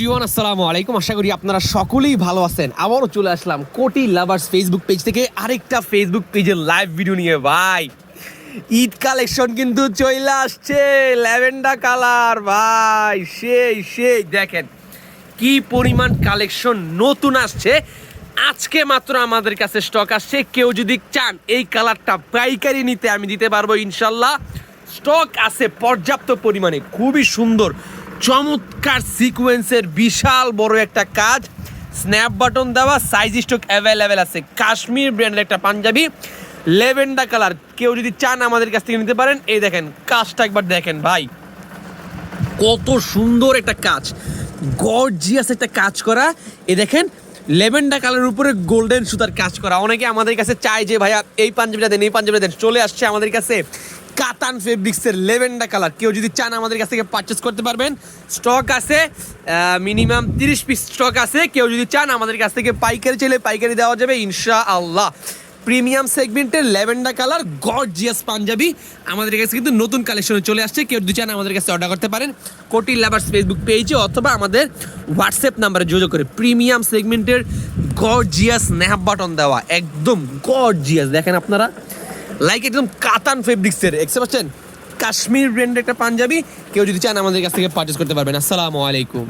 Everyone, আসসালামু আলাইকুম। আশা করি আপনারা সকলেই ভালো আছেন। আবারও চলে আসলাম কোটি লাভার্স ফেসবুক পেজ থেকে আরেকটা ফেসবুক পেজের লাইভ ভিডিও নিয়ে। ভাই, ঈদ কালেকশন কিন্তু চলে আসছে, ল্যাভেন্ডার কালার। ভাই সেই দেখেন কি পরিমাণ কালেকশন নতুন আসছে। আজকে মাত্র আমাদের কাছে স্টক আসছে। কেউ যদি চান এই কালারটা পাইকারি নিতে, আমি দিতে পারবো ইনশাল্লাহ। স্টক আছে পর্যাপ্ত পরিমাণে, খুবই সুন্দর চমৎকার সিকোয়েন্সের বিশাল বড় একটা কাজ, স্ন্যাপ বাটন দেওয়া, সাইজ স্টক অ্যাভেলেবেল আছে। কাশ্মীর ব্র্যান্ডের একটা পাঞ্জাবি ল্যাভেন্ডার কালার, কেউ যদি চান আমাদের কাছ থেকে নিতে পারেন। এই দেখেন কাজটা একবার দেখেন ভাই, কত সুন্দর একটা কাজ, গর্জিয়াস একটা কাজ করা। এই দেখেন ল্যাভেন্ডার কালারের উপরে গোল্ডেন সুতার কাজ করা। অনেকে আমাদের কাছে চায় যে ভাইয়া এই পাঞ্জাবিটা দেন, এই পাঞ্জাবিটা দেন। চলে আসছে আমাদের কাছে কাতান ফেব্রিক্সের ল্যাভেন্ডার কালার। কেউ যদি চান আমাদের কাছ থেকে পারচেস করতে পারবেন। স্টক আছে মিনিমাম 30 পিস স্টক আছে। কেউ যদি চান আমাদের কাছ থেকে পাইকারি চাইলে পাইকারি দেওয়া যাবে ইনশাআল্লাহ। প্রিমিয়াম সেগমেন্টের ল্যাভেন্ডার কালার গর্জিয়াস পাঞ্জাবি আমাদের কাছে কিন্তু নতুন কালেকশনে চলে আসছে। কেউ যদি চান আমাদের কাছে অর্ডার করতে পারেন কোটি লাভার্স ফেসবুক পেজে অথবা আমাদের হোয়াটসঅ্যাপ নাম্বারে যোগাযোগ করে। প্রিমিয়াম সেগমেন্টের গর্জিয়াস স্ন্যাপ বাটন দেওয়া, একদম গর্জিয়াস। দেখেন আপনারা, লাইক একদম কাতান ফেব্রিক্সের, দেখতে পাচ্ছেন কাশ্মীর ব্র্যান্ডের একটা পাঞ্জাবি। কেউ যদি চান আমাদের কাছ থেকে পারচেস করতে পারবেন। আসসালামু আলাইকুম।